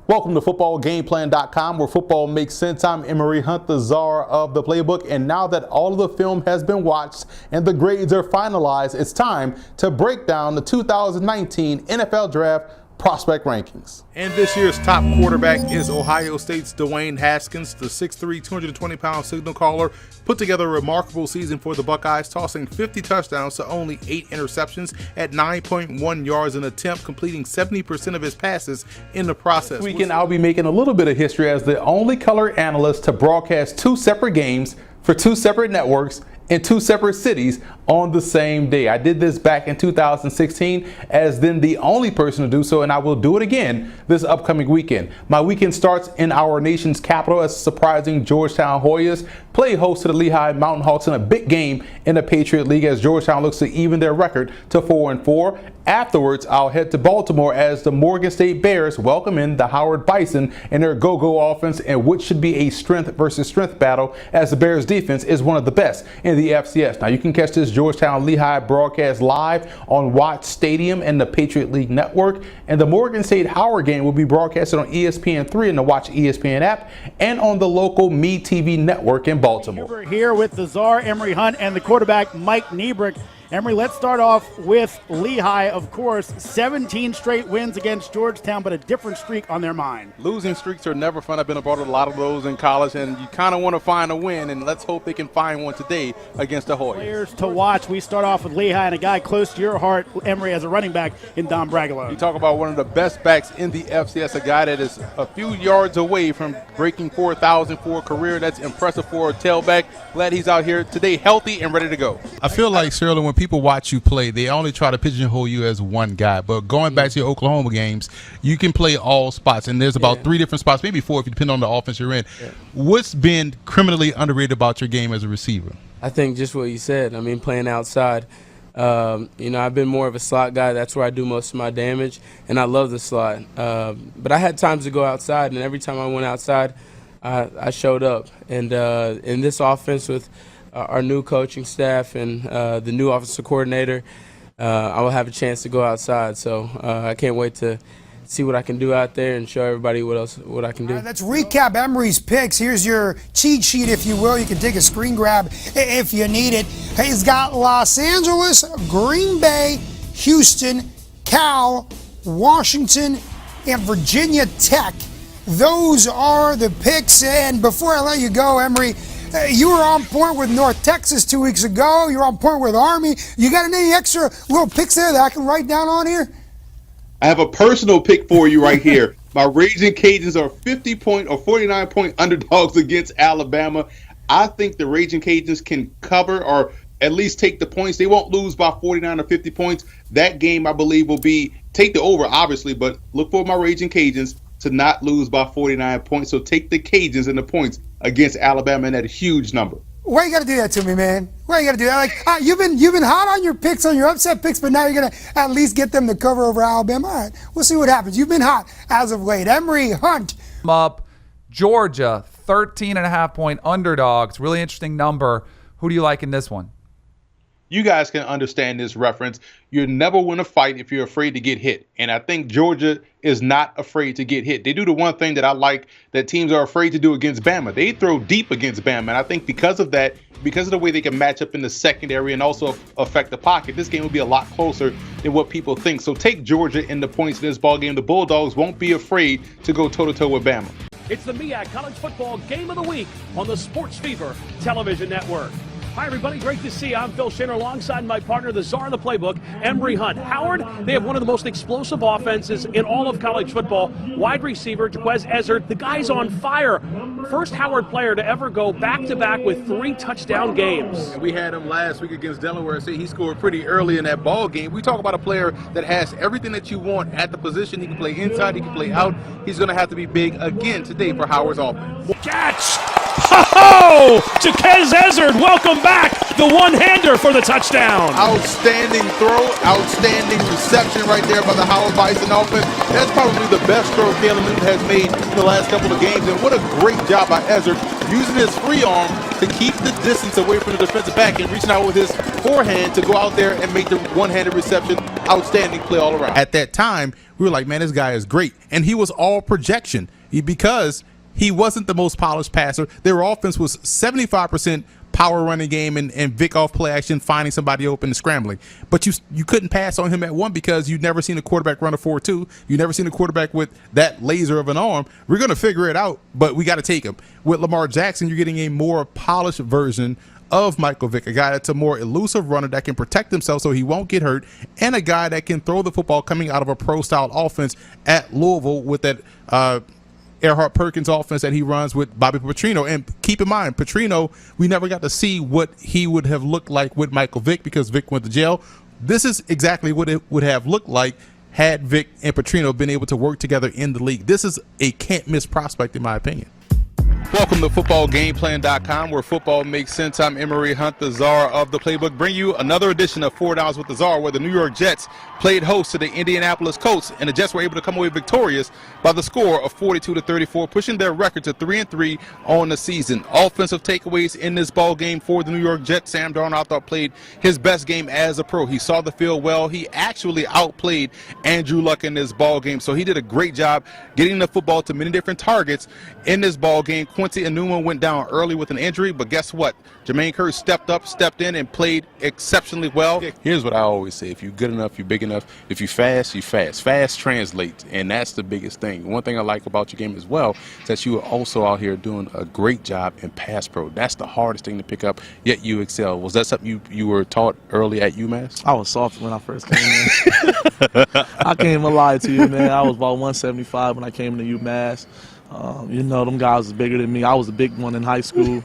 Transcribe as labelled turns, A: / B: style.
A: Welcome to footballgameplan.com, where football makes sense. I'm Emory Hunt, the czar of the playbook, and now that all of the film has been watched and the grades are finalized, it's time to break down the 2019 NFL Draft prospect rankings.
B: And this year's top quarterback is Ohio State's Dwayne Haskins. The 6'3", 220-pound signal caller put together a remarkable season for the Buckeyes, tossing 50 touchdowns to only 8 interceptions at 9.1 yards an attempt, completing 70% of his passes in the process.
A: This weekend, I'll be making a little bit of history as the only color analyst to broadcast 2 separate games for 2 separate networks in 2 separate cities on the same day. I did this back in 2016 as then the only person to do so, and I will do it again this upcoming weekend. My weekend starts in our nation's capital as surprising Georgetown Hoyas play host to the Lehigh Mountain Hawks in a big game in the Patriot League as Georgetown looks to even their record to 4-4. Afterwards, I'll head to Baltimore as the Morgan State Bears welcome in the Howard Bison and their go-go offense, and which should be a strength versus strength battle as the Bears defense is one of the best in the FCS. Now, you can catch this Georgetown Lehigh broadcast live on Watch Stadium and the Patriot League Network, and the Morgan State Howard game will be broadcasted on ESPN3 in the Watch ESPN app and on the local Me TV network in Baltimore.
C: We're here with the czar, Emory Hunt, and the quarterback, Mike Niebrick. Emory, let's start off with Lehigh, of course. 17 straight wins against Georgetown, but a different streak on their mind.
B: Losing streaks are never fun. I've been a part of a lot of those in college, and you kind of want to find a win, and let's hope they can find one today against the Hoyas.
C: Players to watch. We start off with Lehigh and a guy close to your heart, Emory, as a running back in Don Bragalow.
B: You talk about one of the best backs in the FCS, a guy that is a few yards away from breaking 4,000 for a career. That's impressive for a tailback. Glad he's out here today healthy and ready to go.
D: I feel like, Shirley, when people watch you play, they only try to pigeonhole you as one guy. But going back to your Oklahoma games, you can play all spots, and there's about 3 different spots, maybe 4 if you depend on the offense you're in. Yeah. What's been criminally underrated about your game as a receiver?
E: I think just what you said. I mean, playing outside. I've been more of a slot guy. That's where I do most of my damage, and I love the slot. But I had times to go outside, and every time I went outside, I showed up. And in this offense with our new coaching staff and the new offensive coordinator, I will have a chance to go outside. So I can't wait to see what I can do out there and show everybody what I can do.
F: Let's recap Emory's picks. Here's your cheat sheet, if you will. You can take a screen grab if you need it. He's got Los Angeles, Green Bay, Houston, Cal, Washington, and Virginia Tech. Those are the picks. And before I let you go, Emory, you were on point with North Texas 2 weeks ago. You're on point with Army. You got any extra little picks there that I can write down on here?
G: I have a personal pick for you right here. My Raging Cajuns are 50-point or 49-point underdogs against Alabama. I think the Raging Cajuns can cover or at least take the points. They won't lose by 49 or 50 points. That game, I believe, will be take the over, obviously, but look for my Raging Cajuns to not lose by 49 points. So take the Cajuns and the points against Alabama in that huge number.
F: Why you got to do that to me, man? Why you got to do that? Like you've been hot on your picks, on your upset picks, but now you're gonna at least get them to cover over Alabama. All right, we'll see what happens. You've been hot as of late. Emory Hunt.
H: Up Georgia, 13.5-point underdogs. Really interesting number. Who do you like in this one?
B: You guys can understand this reference. You never win a fight if you're afraid to get hit. And I think Georgia is not afraid to get hit. They do the one thing that I like that teams are afraid to do against Bama. They throw deep against Bama. And I think because of that, because of the way they can match up in the secondary and also affect the pocket, this game will be a lot closer than what people think. So take Georgia in the points in this ball game. The Bulldogs won't be afraid to go toe-to-toe with Bama.
I: It's the MEAC College Football Game of the Week on the Sports Fever Television Network. Hi, everybody. Great to see you. I'm Phil Shannon alongside my partner, the czar of the playbook, Emory Hunt. Howard, they have one of the most explosive offenses in all of college football. Wide receiver, Jaquez Ezzard. The guy's on fire. First Howard player to ever go back-to-back with 3 touchdown games.
B: We had him last week against Delaware. See, he scored pretty early in that ball game. We talk about a player that has everything that you want at the position. He can play inside. He can play out. He's going to have to be big again today for Howard's offense.
I: Catch! Oh! Jaquez Ezzard, welcome back. The one-hander for the touchdown.
B: Outstanding throw, outstanding reception right there by the Howard Bison offense. That's probably the best throw Caleb Newton has made in the last couple of games. And what a great job by Ezzard using his free arm to keep the distance away from the defensive back and reaching out with his forehand to go out there and make the one-handed reception. Outstanding play all around. At that time,
D: we were like, man, this guy is great. And he was all projection because he wasn't the most polished passer. Their offense was 75% power running game and Vic off play action, finding somebody open and scrambling. But you couldn't pass on him at one because you'd never seen a quarterback run a 4.2. You never seen a quarterback with that laser of an arm. We're going to figure it out, but we got to take him. With Lamar Jackson, you're getting a more polished version of Michael Vick, a guy that's a more elusive runner that can protect himself so he won't get hurt, and a guy that can throw the football coming out of a pro-style offense at Louisville with that Earhart Perkins offense that he runs with Bobby Petrino. And keep in mind, Petrino, we never got to see what he would have looked like with Michael Vick because Vick went to jail. This is exactly what it would have looked like had Vick and Petrino been able to work together in the league. This is a can't-miss prospect in my opinion.
B: Welcome to FootballGamePlan.com, where football makes sense. I'm Emory Hunt, the czar of the playbook. Bring you another edition of 4 Downs with the Czar, where the New York Jets played host to the Indianapolis Colts, and the Jets were able to come away victorious by the score of 42-34, pushing their record to 3-3 on the season. Offensive takeaways in this ball game for the New York Jets. Sam Darnold, I thought, played his best game as a pro. He saw the field well. He actually outplayed Andrew Luck in this ball game, so he did a great job getting the football to many different targets in this ball game. Quincy Enunwa went down early with an injury, but guess what? Jermaine Curry stepped in, and played exceptionally well.
J: Here's what I always say. If you're good enough, you're big enough. If you fast, you fast. Fast translates, and that's the biggest thing. One thing I like about your game as well is that you are also out here doing a great job in pass pro. That's the hardest thing to pick up, yet you excel. Was that something you were taught early at UMass?
K: I was soft when I first came in. I can't even lie to you, man. I was about 175 when I came to UMass. You know, them guys was bigger than me. I was a big one in high school.